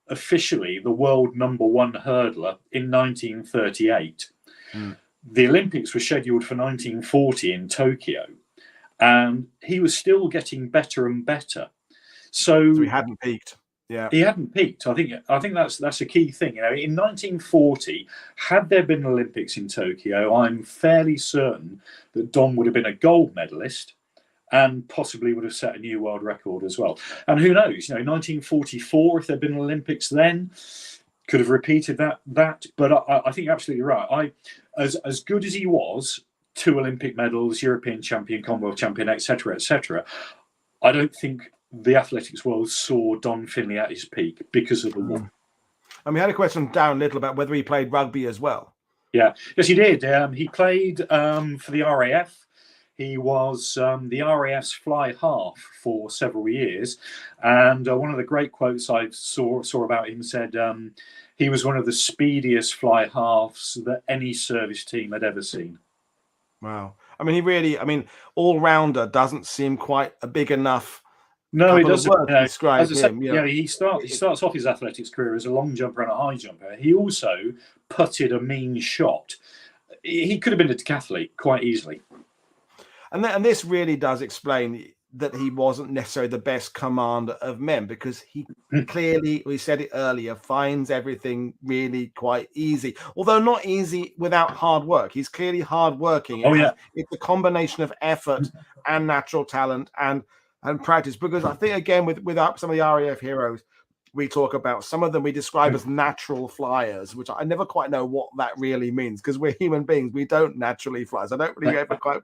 officially the world #1 hurdler in 1938. The Olympics were scheduled for 1940 in Tokyo, and he was still getting better and better. So he hadn't peaked. Yeah, he hadn't peaked. I think that's a key thing. In 1940, had there been Olympics in Tokyo, I'm fairly certain that Don would have been a gold medalist and possibly would have set a new world record as well. And who knows? 1944, if there'd been Olympics then, could have repeated that. But I think you're absolutely right. As good as he was, 2 Olympic medals, European champion, Commonwealth champion, etc., I don't think the athletics world saw Don Finlay at his peak because of the war. And we had a question from Darren Little about whether he played rugby as well. Yeah, yes, he did. He played for the RAF. He was the RAF's fly half for several years. And one of the great quotes I saw about him said he was one of the speediest fly halves that any service team had ever seen. Wow. All-rounder doesn't seem quite a big enough. No, it doesn't. Describe him. He starts off his athletics career as a long jumper and a high jumper. He also putted a mean shot. He could have been a decathlete quite easily. And this really does explain that he wasn't necessarily the best commander of men, because he clearly, we said it earlier, finds everything really quite easy. Although not easy without hard work. He's clearly hardworking. It's a combination of effort and natural talent and practice. Because I think, again, with some of the RAF heroes, we talk about some of them we describe as natural flyers, which I never quite know what that really means, because we're human beings. We don't naturally fly. So I don't really ever quite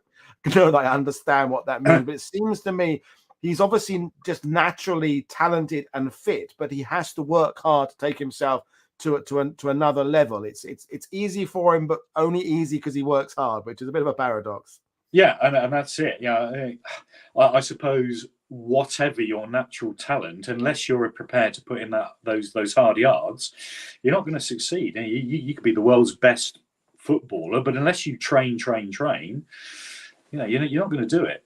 know that I understand what that means. But it seems to me he's obviously just naturally talented and fit, but he has to work hard to take himself to another level. It's easy for him, but only easy because he works hard, which is a bit of a paradox. Yeah, and that's it. Yeah, I suppose whatever your natural talent, unless you're prepared to put in those hard yards, you're not going to succeed. You could be the world's best footballer, but unless you train, you're not going to do it.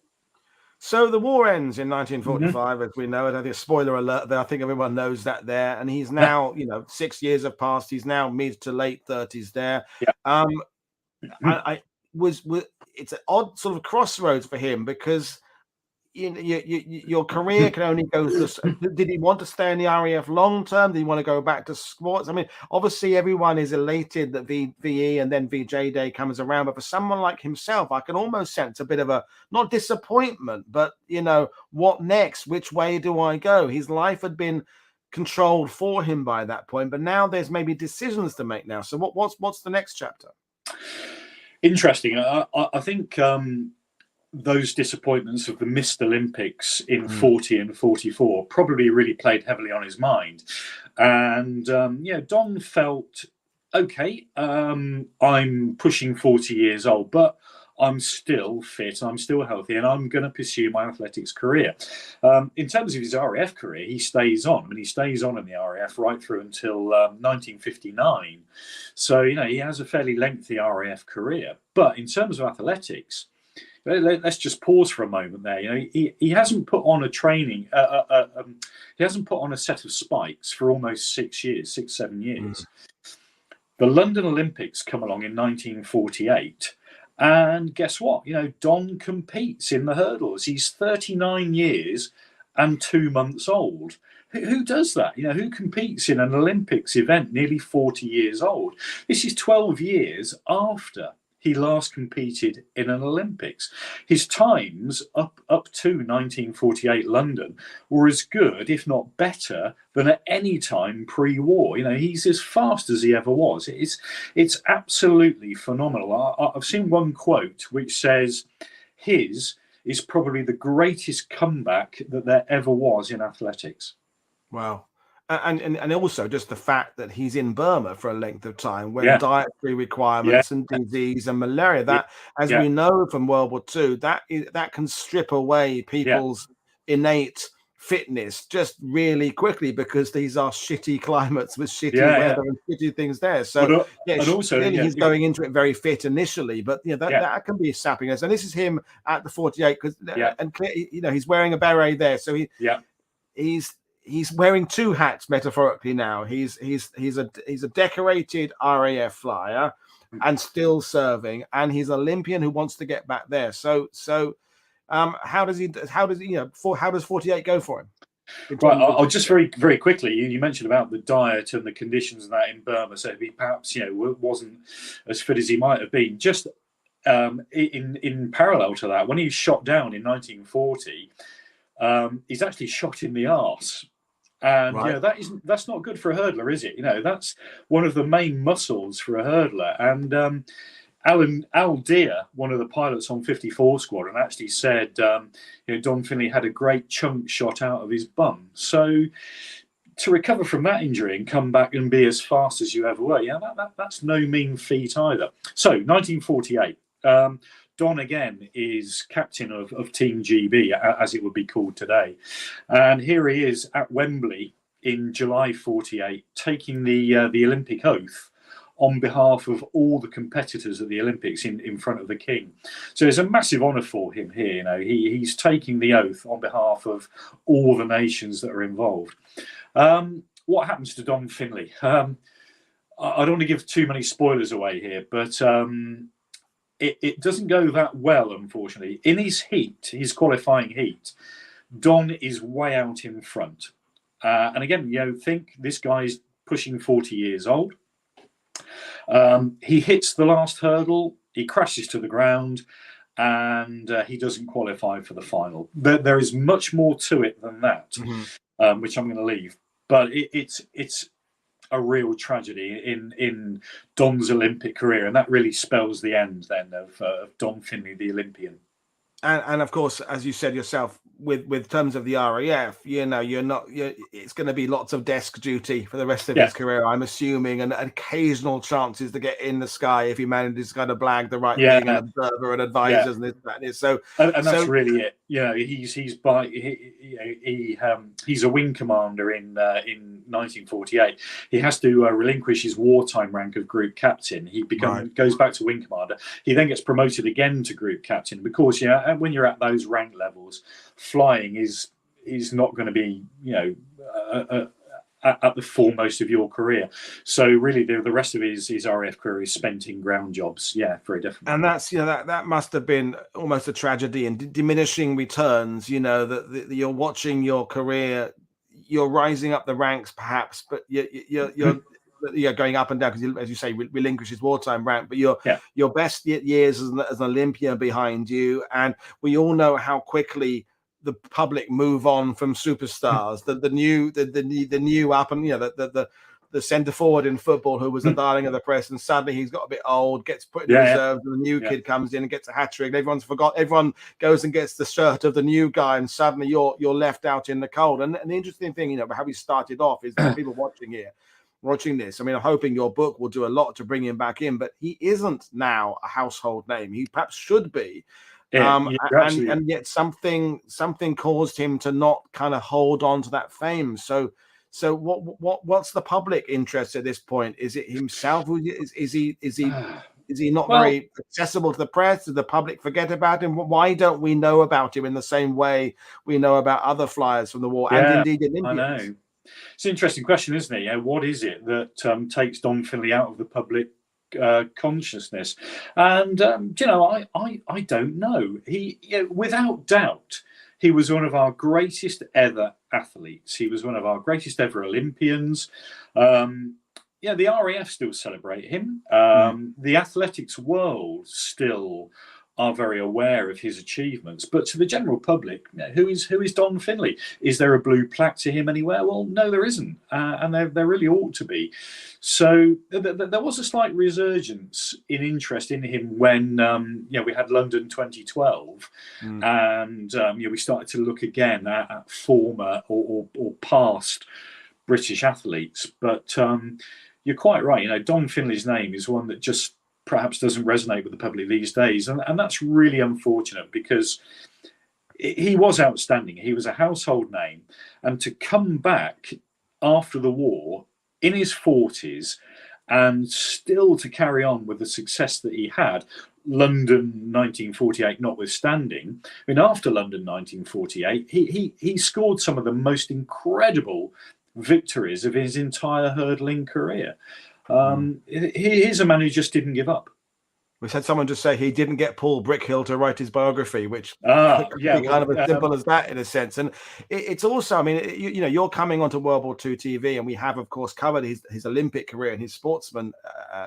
So the war ends in 1945, as we know it. I think, spoiler alert there, I think everyone knows that there. And he's now, 6 years have passed. He's now mid to late 30s there. Yeah. It's an odd sort of crossroads for him, because your career can only go. Did he want to stay in the RAF long term? Did he want to go back to sports? Obviously everyone is elated that VE and then VJ Day comes around, but for someone like himself, I can almost sense a bit of a, not disappointment, but what next? Which way do I go? His life had been controlled for him by that point, but now there's maybe decisions to make now. So what's the next chapter? Interesting. I think those disappointments of the missed Olympics in 40 and 44 probably really played heavily on his mind. And Don felt, okay, I'm pushing 40 years old, but I'm still fit, I'm still healthy, and I'm going to pursue my athletics career. In terms of his RAF career, he stays on. I mean, he stays on in the RAF right through until 1959. So, he has a fairly lengthy RAF career. But in terms of athletics, let's just pause for a moment there. He hasn't put on a training, he hasn't put on a set of spikes for almost 6 years, 7 years. The London Olympics come along in 1948. And guess what? Don competes in the hurdles. He's 39 years and 2 months old. Who does that? Who competes in an Olympics event nearly 40 years old? This is 12 years after he last competed in an Olympics. His times up to 1948 London were as good, if not better, than at any time pre-war. He's as fast as he ever was. It's absolutely phenomenal. I've seen one quote which says his is probably the greatest comeback that there ever was in athletics. Wow. And also just the fact that he's in Burma for a length of time when dietary requirements and disease and malaria, that as we know from World War II, that can strip away people's innate fitness just really quickly, because these are shitty climates with shitty weather and shitty things there. So and also he's going into it very fit initially, but that can be sapping us. And this is him at the 48, because and clearly, he's wearing a beret there, so he's wearing two hats metaphorically now. He's a decorated RAF flyer and still serving, and he's an Olympian who wants to get back there. So how does 48 go for him? Right, I'll just very, very quickly. You mentioned about the diet and the conditions and that in Burma. So he perhaps wasn't as fit as he might have been. Just in parallel to that, when he was shot down in 1940, he's actually shot in the arse. And that's not good for a hurdler, is it? That's one of the main muscles for a hurdler. And Al Deer, one of the pilots on 54 Squadron, actually said Don Finlay had a great chunk shot out of his bum. So to recover from that injury and come back and be as fast as you ever were, that's no mean feat either. So 1948. Don again is captain of Team GB, as it would be called today. And here he is at Wembley in July 48, taking the Olympic oath on behalf of all the competitors at the Olympics in front of the King. So it's a massive honour for him here. He's taking the oath on behalf of all the nations that are involved. What happens to Don Finlay? I don't want to give too many spoilers away here, but it doesn't go that well, unfortunately. In his qualifying heat, Don is way out in front. And again, think this guy's pushing 40 years old. He hits the last hurdle, he crashes to the ground, and he doesn't qualify for the final. There is much more to it than that, which I'm going to leave. But it's a real tragedy in Don's Olympic career, and that really spells the end then of Don Finlay, the Olympian. And of course, as you said yourself, with terms of the RAF, it's going to be lots of desk duty for the rest of his career, I'm assuming, and occasional chances to get in the sky if he manages to kind of blag the right thing and observer and advisors and this, that, and this. So, that's really it. He's a wing commander in 1948. He has to relinquish his wartime rank of group captain. He goes back to wing commander. He then gets promoted again to group captain, because when you're at those rank levels, flying is not going to be at the foremost of your career. So really the rest of his RAF career is spent in ground jobs. Very different. And that's that must have been almost a tragedy and diminishing returns, that you're watching your career, you're rising up the ranks perhaps, but you're going up and down because, as you say, relinquish his wartime rank, but your best years as an Olympian behind you. And we all know how quickly the public move on from superstars. The new up and the centre forward in football who was the darling of the press, and suddenly he's got a bit old, gets put in reserves, and the new kid comes in and gets a hat trick. Everyone's forgot. Everyone goes and gets the shirt of the new guy, and suddenly you're left out in the cold. And the interesting thing, how we started off is that people watching here, watching this, I mean, I'm hoping your book will do a lot to bring him back in, but he isn't now a household name. He perhaps should be. And yet something caused him to not kind of hold on to that fame. So what's the public interest at this point? Is it himself? Is he not very accessible to the press? Did the public forget about him? Why don't we know about him in the same way we know about other flyers from the war and indeed Olympians? I know. It's an interesting question, isn't it? What is it that takes Don Finlay out of the public consciousness? And I don't know. He, without doubt, he was one of our greatest ever athletes. He was one of our greatest ever Olympians. The RAF still celebrate him. The athletics world still are very aware of his achievements. But to the general public, who is Don Finlay? Is there a blue plaque to him anywhere? Well, no, there isn't. And there really ought to be. So there was a slight resurgence in interest in him when we had London 2012, and we started to look again at former or past British athletes. But you're quite right. Don Finlay's name is one that just perhaps doesn't resonate with the public these days, and that's really unfortunate, because he was outstanding. He was a household name, and to come back after the war in his 40s and still to carry on with the success that he had, London 1948 notwithstanding. I mean, after London 1948, he scored some of the most incredible victories of his entire hurdling career. He's a man who just didn't give up. We had someone just say he didn't get Paul Brickhill to write his biography, which kind of as simple as that in a sense. And it's also, I mean, you're coming onto World War II TV, and we have, of course, covered his Olympic career and his sportsman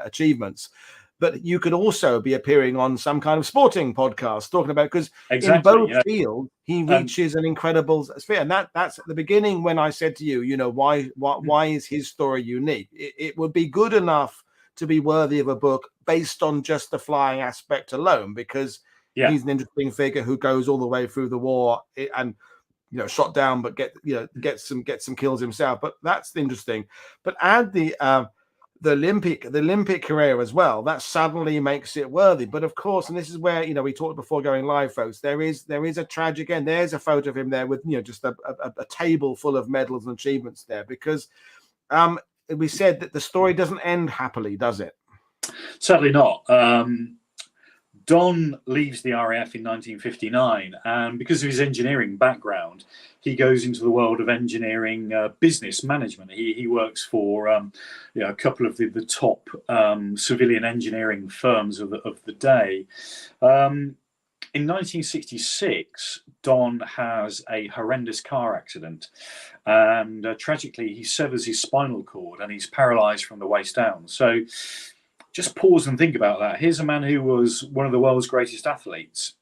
achievements. But you could also be appearing on some kind of sporting podcast talking about, because in both fields he reaches an incredible sphere, and that's at the beginning when I said to you, why is his story unique? It would be good enough to be worthy of a book based on just the flying aspect alone, because he's an interesting figure who goes all the way through the war and shot down, but get some kills himself. But that's interesting. But add the Olympic career as well, that suddenly makes it worthy. But of course, and this is where we talked before going live, folks, there is a tragic end. There's a photo of him there with just a table full of medals and achievements there, because we said that the story doesn't end happily, does it? Sadly not. Don leaves the RAF in 1959, and because of his engineering background, he goes into the world of engineering business management. He works for a couple of the top civilian engineering firms of the day. In 1966, Don has a horrendous car accident, and tragically he severs his spinal cord and he's paralyzed from the waist down. So just pause and think about that. Here's a man who was one of the world's greatest athletes,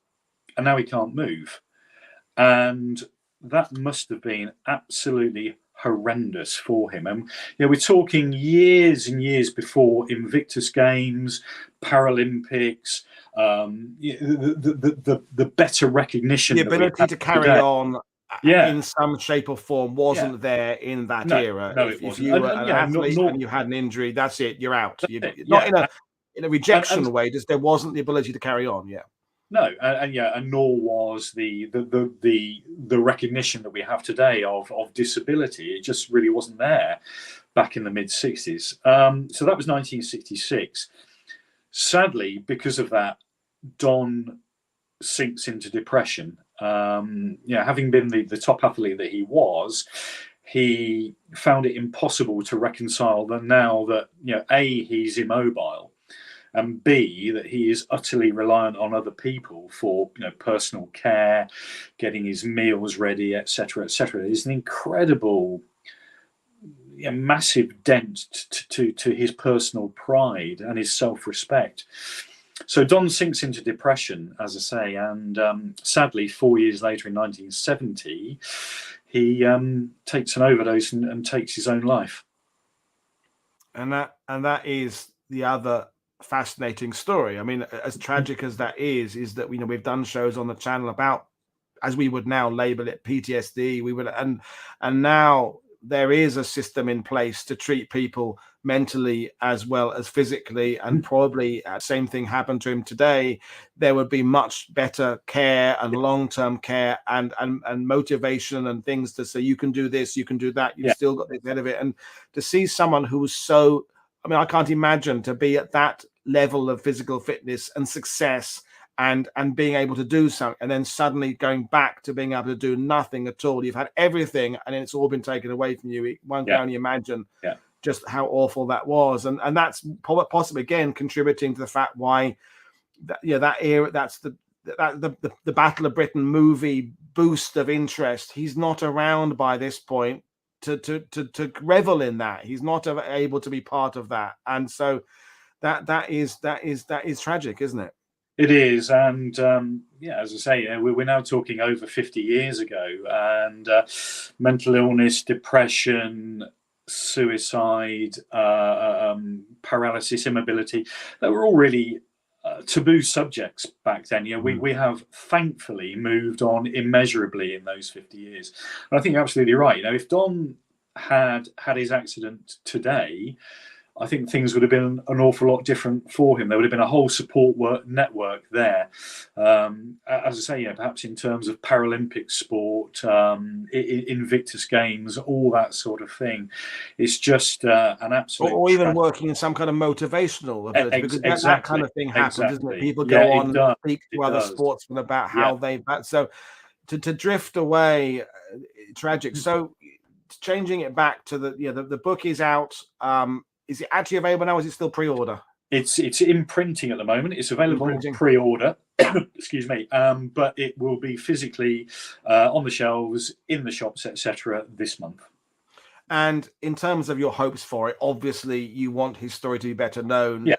and now he can't move. And that must have been absolutely horrendous for him. And we're talking years and years before Invictus Games, Paralympics, the better recognition, the ability to carry on in some shape or form wasn't there in that era. No, if you were an athlete and you had an injury, that's it, you're out. Not in a rejection way, just there wasn't the ability to carry on. No, and nor was the recognition that we have today of disability. It just really wasn't there back in the mid 60s. So that was 1966. Sadly, because of that, Don sinks into depression. Having been the top athlete that he was, he found it impossible to reconcile that now that A, he's immobile, and B, that he is utterly reliant on other people for personal care, getting his meals ready, etc., etc. There's an incredible, massive dent to his personal pride and his self-respect. So Don sinks into depression, as I say, and sadly, 4 years later, in 1970, he takes an overdose and takes his own life. And that is the other fascinating story. I mean, as tragic as that is that we've done shows on the channel about, as we would now label it, PTSD. We would, and now there is a system in place to treat people mentally as well as physically, and probably the same thing happened to him today, there would be much better care and long-term care and motivation and things to say, you can do this, you can do that, you've still got this ahead of it. And to see someone who was so, I mean, I can't imagine to be at that level of physical fitness and success and being able to do something, and then suddenly going back to being able to do nothing at all. You've had everything and it's all been taken away from you. One can only imagine just how awful that was. And that's possibly again contributing to the fact why that era, that's the Battle of Britain movie boost of interest. He's not around by this point to revel in that. He's not able to be part of that. And so that is tragic, isn't it? It is, and as I say, we're now talking over 50 years ago, and mental illness, depression, suicide, paralysis, immobility, they were all really taboo subjects back then. We have thankfully moved on immeasurably in those 50 years. And I think you're absolutely right. If Don had his accident today, I think things would have been an awful lot different for him. There would have been a whole support network there. As I say, perhaps in terms of Paralympic sport, Invictus Games, all that sort of thing. It's just an absolute... Or even working in some kind of motivational ability, because that kind of thing happens, doesn't it? People go on and speak to other sportsmen about how they've... So to drift away, tragic. So changing it back to the book is out... is it actually available now? Or is it still pre-order? It's in printing at the moment. It's available pre-order. Excuse me. But it will be physically on the shelves, in the shops, etc. this month. And in terms of your hopes for it, obviously you want his story to be better known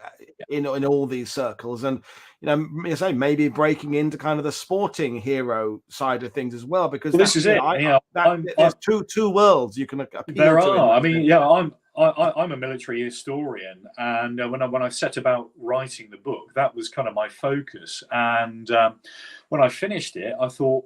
in all these circles, and you say maybe breaking into kind of the sporting hero side of things as well, because this is it. There's two worlds you can appeal to. There are. I mean, I'm a military historian, and when I set about writing the book, that was kind of my focus. And when I finished it, I thought,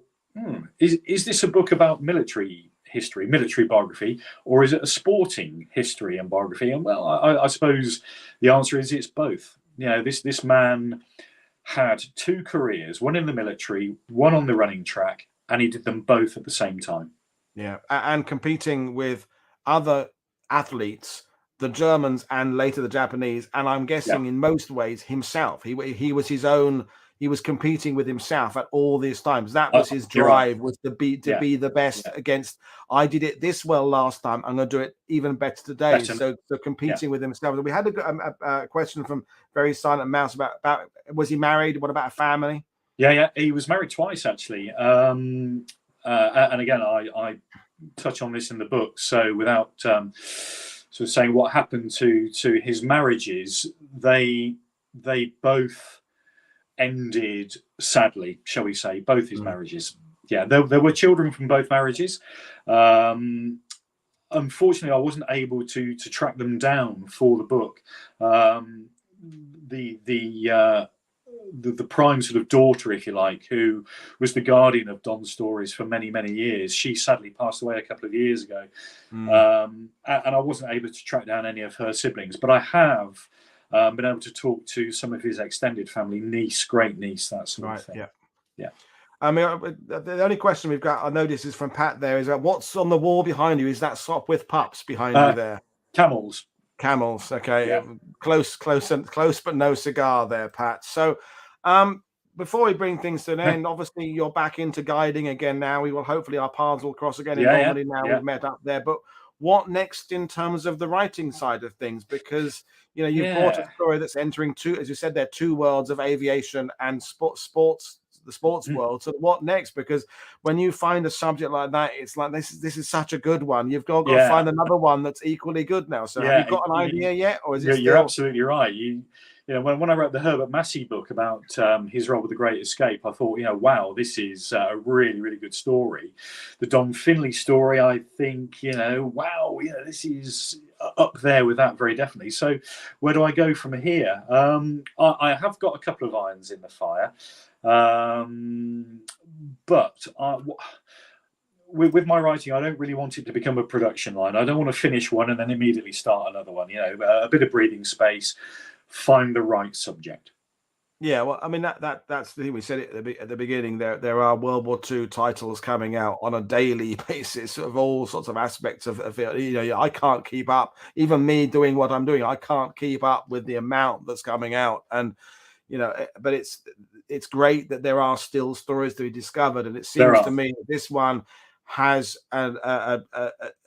is this a book about military history, military biography, or is it a sporting history and biography? And well, I suppose the answer is it's both. This man had two careers, one in the military, one on the running track, and he did them both at the same time. Yeah, and competing with other athletes, the Germans and later the Japanese, and I'm guessing in most ways himself. He was his own. He was competing with himself at all these times. That was his drive, was to be the best against. I did it this well last time. I'm going to do it even better today. So competing with himself. We had a question from Very Silent Mouse about was he married? What about a family? Yeah. He was married twice actually. And again, I touch on this in the book. So without sort of saying what happened to his marriages, they both ended sadly, shall we say, both his marriages. There were children from both marriages. Unfortunately, I wasn't able to track them down for the book. The prime sort of daughter, if you like, who was the guardian of Don's stories for many, many years, she sadly passed away a couple of years ago. And I wasn't able to track down any of her siblings, but I have been able to talk to some of his extended family, niece, great niece, that sort of thing. Yeah. I mean, the only question we've got, I noticed, is from Pat there, is what's on the wall behind you? Is that Sop with Pups behind you there? Camels. Okay. Yeah. Close, but no cigar there, Pat. So before we bring things to an end, obviously you're back into guiding again now. We will hopefully our paths will cross again in Normandy now. We've met up there. But what next in terms of the writing side of things? Because you've brought a story that's entering two, as you said, there are two worlds of aviation and sports, the sports world. So what next? Because when you find a subject like that, it's like this is such a good one. You've got to find another one that's equally good now. So have you got an idea yet, or is it? You're absolutely right. When I wrote the Herbert Massey book about his role with the Great Escape, I thought, wow, this is a really, really good story. The Don Finlay story, I think, wow, this is up there with that very definitely. So where do I go from here? I have got a couple of irons in the fire, but with my writing, I don't really want it to become a production line. I don't want to finish one and then immediately start another one. A bit of breathing space, find the right subject. Yeah, well, I mean that's the thing. We said it at the beginning. There are World War II titles coming out on a daily basis of all sorts of aspects of it. I can't keep up. Even me doing what I'm doing, I can't keep up with the amount that's coming out. And but it's great that there are still stories to be discovered. And it seems to me that this one has an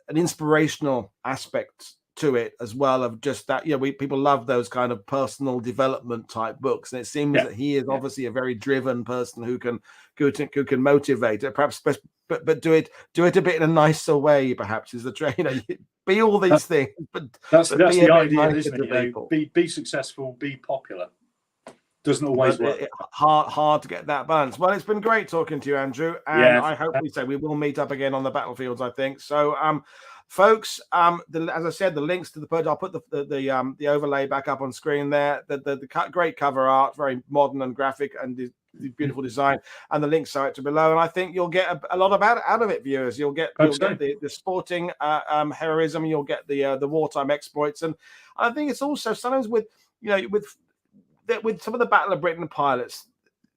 inspirational aspect to it as well, of just that people love those kind of personal development type books, and it seems that he is obviously a very driven person who can motivate it, perhaps, but do it a bit in a nicer way, perhaps, is the be all these things, but that's the idea, nice, isn't it? Be successful, be popular. Doesn't always work. Hard to get that balance. Well, it's been great talking to you, Andrew, and I hope we will meet up again on the battlefields, I think so. Folks, as I said, the links to the photo, I'll put the overlay back up on screen there. The great cover art, very modern and graphic, and the beautiful design, and the links are below. And I think you'll get a lot out of it, viewers. You'll get the sporting heroism. You'll get the wartime exploits, and I think it's also sometimes with some of the Battle of Britain pilots,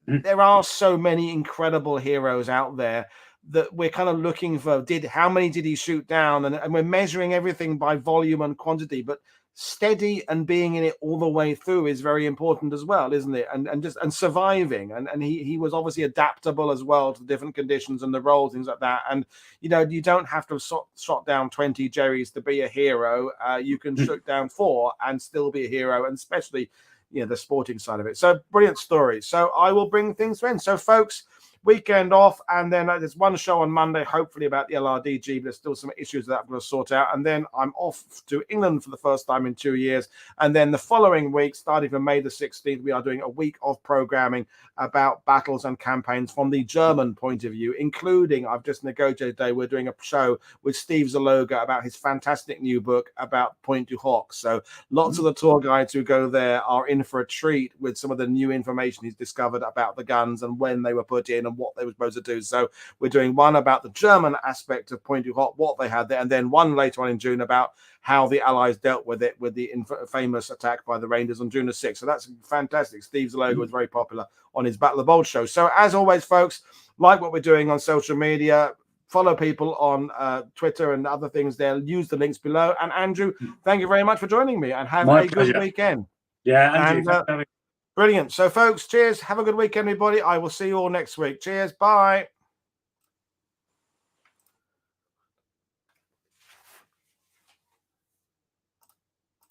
there are so many incredible heroes out there that we're kind of looking for. How many did he shoot down? And we're measuring everything by volume and quantity, but steady and being in it all the way through is very important as well, isn't it? And surviving. And he was obviously adaptable as well to the different conditions and the roles, things like that. And you don't have to have shot down 20 Jerrys to be a hero. You can shoot down 4 and still be a hero, and especially the sporting side of it. So brilliant story. So I will bring things to end. So folks, weekend off, and then there's one show on Monday, hopefully about the LRDG, but there's still some issues that I'm going to sort out. And then I'm off to England for the first time in 2 years. And then the following week, starting from May the 16th, we are doing a week of programming about battles and campaigns from the German point of view, including, I've just negotiated today, we're doing a show with Steve Zaloga about his fantastic new book about Pointe du Hoc. So lots of the tour guides who go there are in for a treat with some of the new information he's discovered about the guns and when they were put in and what they were supposed to do. So we're doing one about the German aspect of Pointe du Hoc, what they had there, and then one later on in June about how the Allies dealt with it, with the famous attack by the Rangers on June the 6th. So that's fantastic. Steve's logo was very popular on his Battle of the Bold show. So as always, folks, like what we're doing on social media, follow people on Twitter and other things there. Use the links below. And Andrew, thank you very much for joining me, and have a good weekend. Yeah, Andrew, brilliant. So folks, cheers. Have a good weekend, everybody. I will see you all next week. Cheers. Bye.